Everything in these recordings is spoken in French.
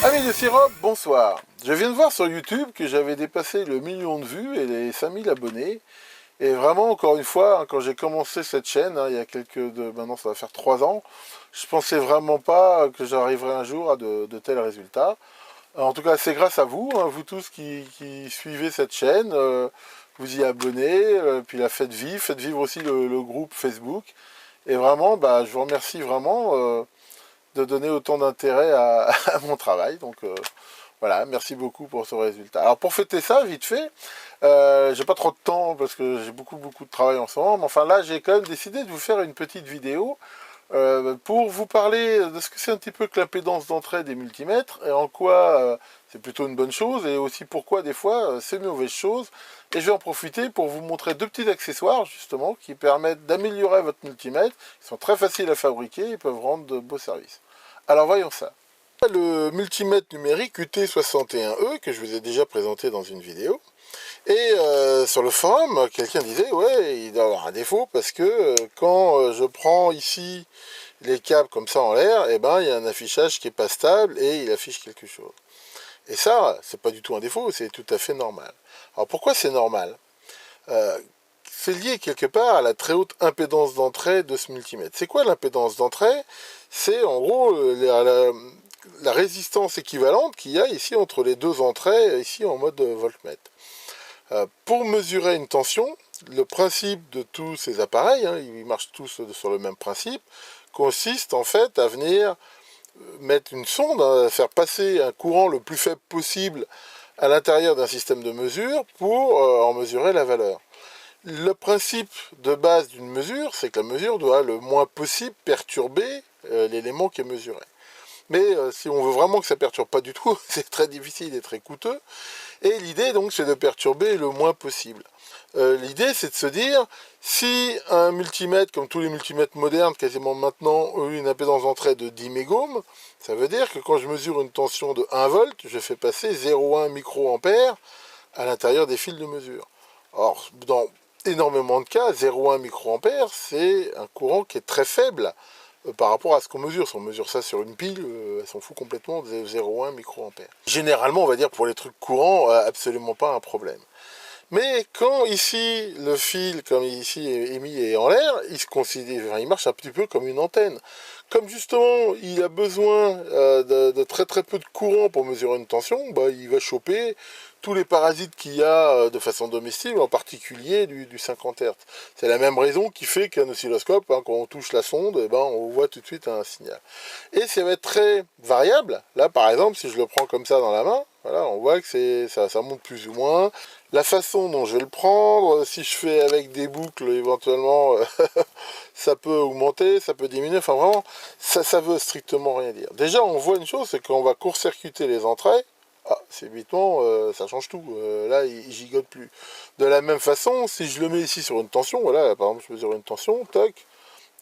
Amis de Sirop, bonsoir. Je viens de voir sur YouTube que j'avais dépassé le million de vues et les 5000 abonnés. Et vraiment, encore une fois, hein, quand j'ai commencé cette chaîne, hein, il y a maintenant ça va faire 3 ans, je pensais vraiment pas que j'arriverais un jour à de tels résultats. En tout cas, c'est grâce à vous, hein, vous tous qui suivez cette chaîne, vous y abonnez, puis la faites vivre aussi le groupe Facebook. Et vraiment, bah, je vous remercie vraiment de donner autant d'intérêt à mon travail. Donc voilà, merci beaucoup pour ce résultat. Alors pour fêter ça, vite fait, j'ai pas trop de temps parce que j'ai beaucoup de travail en ce moment, mais enfin là j'ai quand même décidé de vous faire une petite vidéo pour vous parler de ce que c'est un petit peu que l'impédance d'entrée des multimètres et en quoi c'est plutôt une bonne chose et aussi pourquoi des fois c'est une mauvaise chose. Et je vais en profiter pour vous montrer deux petits accessoires justement qui permettent d'améliorer votre multimètre. Ils sont très faciles à fabriquer, ils peuvent rendre de beaux services. Alors voyons ça. Le multimètre numérique UT61E que je vous ai déjà présenté dans une vidéo. Et sur le forum, quelqu'un disait ouais, il doit avoir un défaut parce que quand je prends ici les câbles comme ça en l'air, eh ben il y a un affichage qui est pas stable et il affiche quelque chose. Et ça, c'est pas du tout un défaut, c'est tout à fait normal. Alors pourquoi c'est normal? C'est lié quelque part à la très haute impédance d'entrée de ce multimètre. C'est quoi l'impédance d'entrée? C'est en gros la résistance équivalente qu'il y a ici entre les deux entrées, ici en mode voltmètre. Pour mesurer une tension, le principe de tous ces appareils, hein, ils marchent tous sur le même principe, consiste en fait à venir mettre une sonde, hein, à faire passer un courant le plus faible possible à l'intérieur d'un système de mesure pour en mesurer la valeur. Le principe de base d'une mesure, c'est que la mesure doit le moins possible perturber l'élément qui est mesuré. Mais si on veut vraiment que ça ne perturbe pas du tout, c'est très difficile et très coûteux. Et l'idée donc c'est de perturber le moins possible. L'idée c'est de se dire, si un multimètre, comme tous les multimètres modernes quasiment maintenant, ont une impédance d'entrée de 10 mégohms, ça veut dire que quand je mesure une tension de 1 volt, je fais passer 0,1 microampère à l'intérieur des fils de mesure. Or, dans énormément de cas, 0,1 microampère, c'est un courant qui est très faible par rapport à ce qu'on mesure. Si on mesure ça sur une pile, elle s'en fout complètement de 0,1 microampère. Généralement, on va dire pour les trucs courants, absolument pas un problème. Mais quand ici, le fil, comme ici est émis et en l'air, il se considère, enfin, il marche un petit peu comme une antenne. Comme justement, il a besoin de très peu de courant pour mesurer une tension, bah, il va choper tous les parasites qu'il y a de façon domestique, en particulier du 50 Hz. C'est la même raison qui fait qu'un oscilloscope, hein, quand on touche la sonde, eh ben, on voit tout de suite un signal. Et ça va être très variable. Là, par exemple, si je le prends comme ça dans la main, voilà, on voit que ça monte plus ou moins. La façon dont je vais le prendre, si je fais avec des boucles, éventuellement, ça peut augmenter, ça peut diminuer. Enfin, vraiment, ça veut strictement rien dire. Déjà, on voit une chose, c'est qu'on va court-circuiter les entrées. Ah, c'est évidemment, ça change tout. Là, il gigote plus. De la même façon, si je le mets ici sur une tension, voilà, par exemple, je mesure une tension, toc,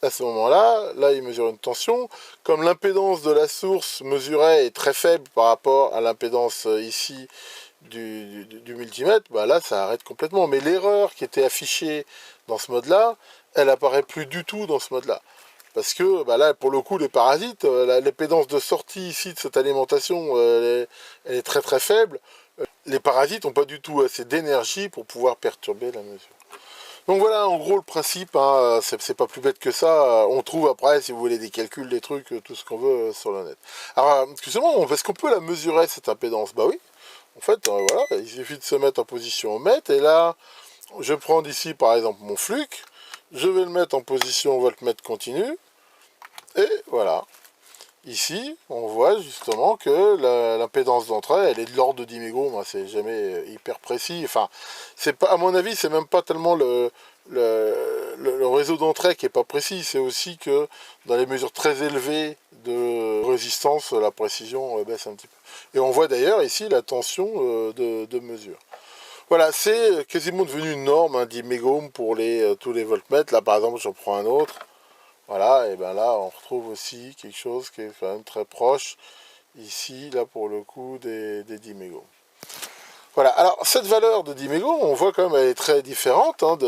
à ce moment-là, là, il mesure une tension. Comme l'impédance de la source mesurée est très faible par rapport à l'impédance ici du multimètre, bah là, ça arrête complètement. Mais l'erreur qui était affichée dans ce mode-là, elle apparaît plus du tout dans ce mode-là. Parce que bah là, pour le coup, les parasites, l'impédance de sortie ici de cette alimentation, elle est très faible. Les parasites n'ont pas du tout assez d'énergie pour pouvoir perturber la mesure. Donc voilà, en gros, le principe, hein, c'est pas plus bête que ça. On trouve après, si vous voulez, des calculs, des trucs, tout ce qu'on veut sur le net. Alors, excusez-moi, est-ce qu'on peut la mesurer, cette impédance? Bah oui. En fait, voilà, il suffit de se mettre en position ohmètre, et là, je prends d'ici, par exemple, mon flux, je vais le mettre en position voltmètre continu, et voilà. Ici, on voit justement que l'impédance d'entrée, elle est de l'ordre de 10 mégohms, hein, c'est jamais hyper précis. Enfin, c'est pas, à mon avis, c'est même pas tellement le réseau d'entrée qui est pas précis, c'est aussi que dans les mesures très élevées de résistance, la précision baisse un petit peu. Et on voit d'ailleurs ici la tension de mesure. Voilà, c'est quasiment devenu une norme, hein, 10 mégohms pour tous les voltmètres. Là, par exemple, j'en prends un autre. Voilà, et bien là, on retrouve aussi quelque chose qui est quand même très proche, ici, là, pour le coup, des 10 mégohms. Voilà, alors, cette valeur de 10 mégohms, on voit quand même, elle est très différente. Hein,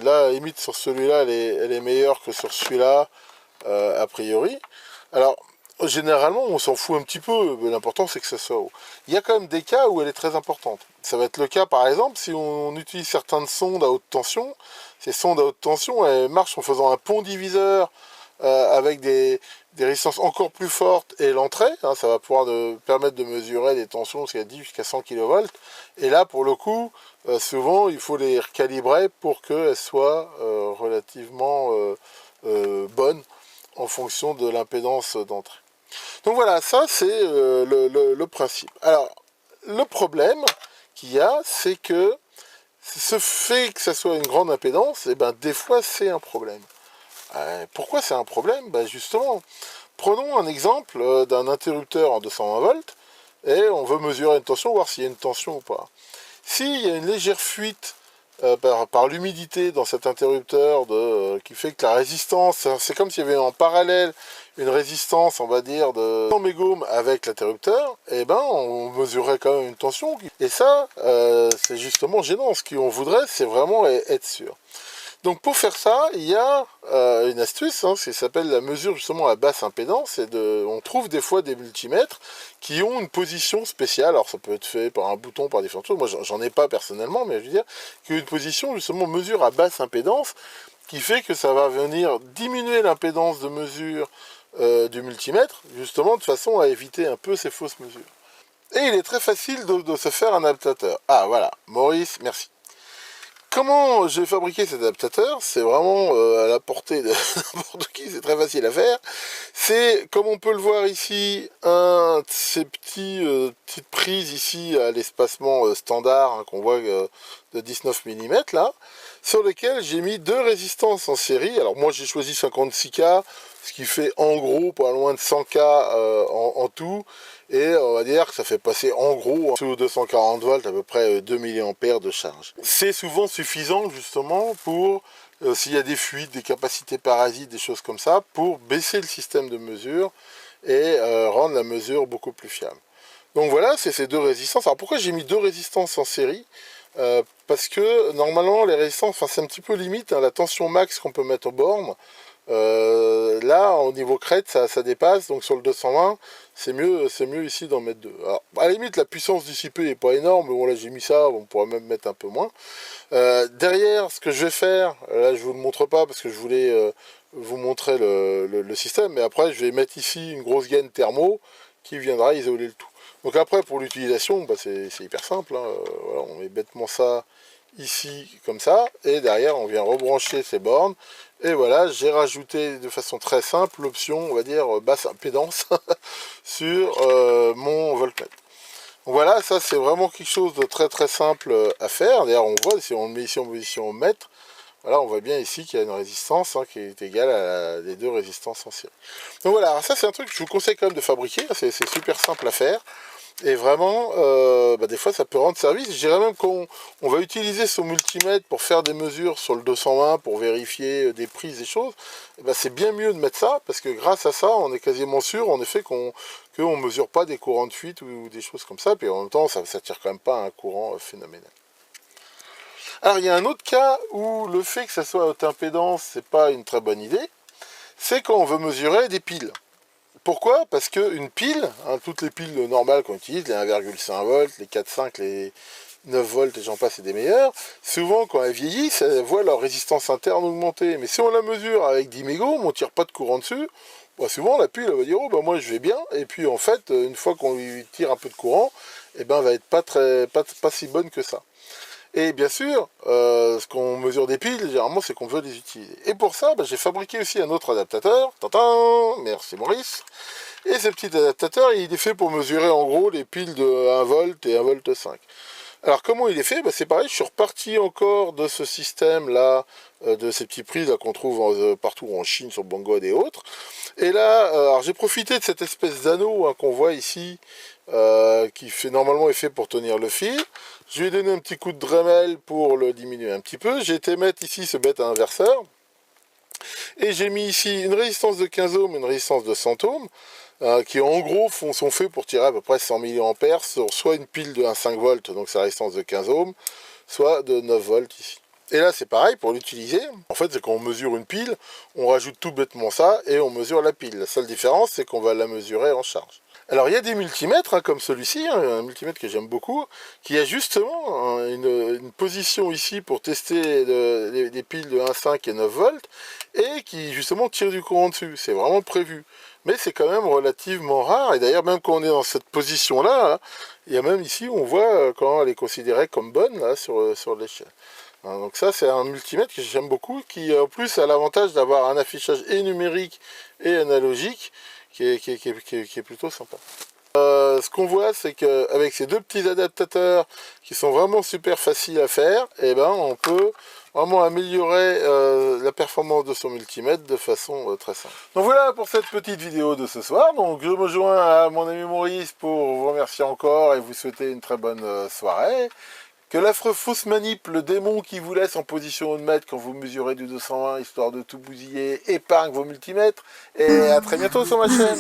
là, limite, sur celui-là, elle est meilleure que sur celui-là, a priori. Alors, généralement, on s'en fout un petit peu, mais l'important c'est que ça soit haut. Il y a quand même des cas où elle est très importante. Ça va être le cas, par exemple, si on utilise certaines sondes à haute tension. Ces sondes à haute tension, elles marchent en faisant un pont diviseur avec des résistances encore plus fortes et l'entrée. Hein, ça va pouvoir permettre de mesurer des tensions jusqu'à 100 kV. Et là, pour le coup, souvent, il faut les recalibrer pour qu'elles soient relativement bonnes en fonction de l'impédance d'entrée. Donc voilà, ça c'est le principe. Alors, le problème qu'il y a, c'est que ce fait que ça soit une grande impédance, et ben des fois c'est un problème. Pourquoi c'est un problème? Ben justement, prenons un exemple d'un interrupteur en 220 volts, et on veut mesurer une tension, voir s'il y a une tension ou pas. S'il y a une légère fuite par l'humidité dans cet interrupteur qui fait que la résistance, c'est comme s'il y avait en parallèle une résistance, on va dire, de 100 mégahms avec l'interrupteur, et ben on mesurerait quand même une tension. Et ça, c'est justement gênant. Ce qu'on voudrait, c'est vraiment être sûr. Donc pour faire ça, il y a une astuce, hein, qui s'appelle la mesure justement à basse impédance. On trouve des fois des multimètres qui ont une position spéciale. Alors ça peut être fait par un bouton, par différentes choses. Moi j'en ai pas personnellement, mais je veux dire qu'il y a une position justement mesure à basse impédance qui fait que ça va venir diminuer l'impédance de mesure du multimètre, justement de façon à éviter un peu ces fausses mesures. Et il est très facile de se faire un adaptateur. Ah voilà, Maurice, merci. Comment j'ai fabriqué cet adaptateur? C'est vraiment à la portée de n'importe qui, c'est très facile à faire. C'est, comme on peut le voir ici, un de ces petites prises ici à l'espacement standard hein, qu'on voit de 19 mm là, sur lequel j'ai mis deux résistances en série. Alors moi j'ai choisi 56K, ce qui fait en gros pas loin de 100K en tout. Et on va dire que ça fait passer en gros sous 240 volts à peu près 2 mA de charge. C'est souvent suffisant justement pour, s'il y a des fuites, des capacités parasites, des choses comme ça, pour baisser le système de mesure et rendre la mesure beaucoup plus fiable. Donc voilà, c'est ces deux résistances. Alors pourquoi j'ai mis deux résistances en série? Parce que normalement les résistances, enfin c'est un petit peu limite, hein, la tension max qu'on peut mettre aux bornes. Là, au niveau crête, ça dépasse, donc sur le 220, c'est mieux ici d'en mettre deux. Alors, à la limite, la puissance dissipée n'est pas énorme, mais bon, là j'ai mis ça, on pourrait même mettre un peu moins. Derrière, ce que je vais faire, là je vous le montre pas parce que je voulais vous montrer le système, mais après je vais mettre ici une grosse gaine thermo qui viendra isoler le tout. Donc après, pour l'utilisation, bah, c'est hyper simple, hein. Voilà, on met bêtement ça ici comme ça, et derrière on vient rebrancher ces bornes, et voilà, j'ai rajouté de façon très simple l'option, on va dire, basse impédance sur mon voltmètre. Donc voilà, ça c'est vraiment quelque chose de très très simple à faire. D'ailleurs on voit, si on le met ici en position mètre, voilà, on voit bien ici qu'il y a une résistance hein, qui est égale à les deux résistances en série. Donc voilà, alors ça c'est un truc que je vous conseille quand même de fabriquer, c'est super simple à faire. Et vraiment, des fois ça peut rendre service. Je dirais même qu'on va utiliser ce multimètre pour faire des mesures sur le 220, pour vérifier des prises, des choses. C'est bien mieux de mettre ça, parce que grâce à ça, on est quasiment sûr, en effet, qu'on ne mesure pas des courants de fuite ou des choses comme ça. Puis en même temps, ça ne tire quand même pas un courant phénoménal. Alors il y a un autre cas où le fait que ça soit à haute impédance, c'est pas une très bonne idée. C'est quand on veut mesurer des piles. Pourquoi? Parce qu'une pile, hein, toutes les piles normales qu'on utilise, les 1,5 volts, les 4,5, les 9 volts et j'en passe, c'est des meilleurs, souvent quand elles vieillissent, elles voient leur résistance interne augmenter. Mais si on la mesure avec 10 mégohms, on ne tire pas de courant dessus, souvent la pile elle va dire oh moi je vais bien, et puis en fait, une fois qu'on lui tire un peu de courant, elle va être pas si bonne que ça. Et bien sûr, ce qu'on mesure des piles, généralement, c'est qu'on veut les utiliser. Et pour ça, j'ai fabriqué aussi un autre adaptateur. Tintin, merci Maurice. Et ce petit adaptateur, il est fait pour mesurer en gros les piles de 1 volt et 1 volt 5. Alors comment il est fait? C'est pareil, je suis reparti encore de ce système-là, de ces petits prises qu'on trouve partout en Chine, sur Banggood et autres. Et là, j'ai profité de cette espèce d'anneau hein, qu'on voit ici, qui normalement est fait pour tenir le fil. Je lui ai donné un petit coup de Dremel pour le diminuer un petit peu. J'ai été mettre ici ce bête inverseur. Et j'ai mis ici une résistance de 15 ohms et une résistance de 100 ohms. Qui en gros sont faits pour tirer à peu près 100 mA sur soit une pile de 1,5 volts, donc sa résistance de 15 ohms, soit de 9 volts ici. Et là c'est pareil pour l'utiliser. En fait c'est quand on mesure une pile, on rajoute tout bêtement ça et on mesure la pile. La seule différence c'est qu'on va la mesurer en charge. Alors il y a des multimètres comme celui-ci, un multimètre que j'aime beaucoup, qui a justement une position ici pour tester les piles de 1,5 et 9 volts et qui justement tire du courant dessus. C'est vraiment prévu. Mais c'est quand même relativement rare et d'ailleurs même quand on est dans cette position-là, il y a même ici on voit quand elle est considérée comme bonne là, sur l'échelle. Donc ça c'est un multimètre que j'aime beaucoup qui en plus a l'avantage d'avoir un affichage et numérique et analogique qui est plutôt sympa. Ce qu'on voit c'est qu'avec ces deux petits adaptateurs qui sont vraiment super faciles à faire, et ben on peut vraiment améliorer la performance de son multimètre de façon très simple. Donc voilà pour cette petite vidéo de ce soir. Donc je me joins à mon ami Maurice pour vous remercier encore et vous souhaiter une très bonne soirée. Que l'affreux fausse manip, le démon qui vous laisse en position haut de mètre quand vous mesurez du 220 histoire de tout bousiller, épargne vos multimètres. Et à très bientôt sur ma chaîne.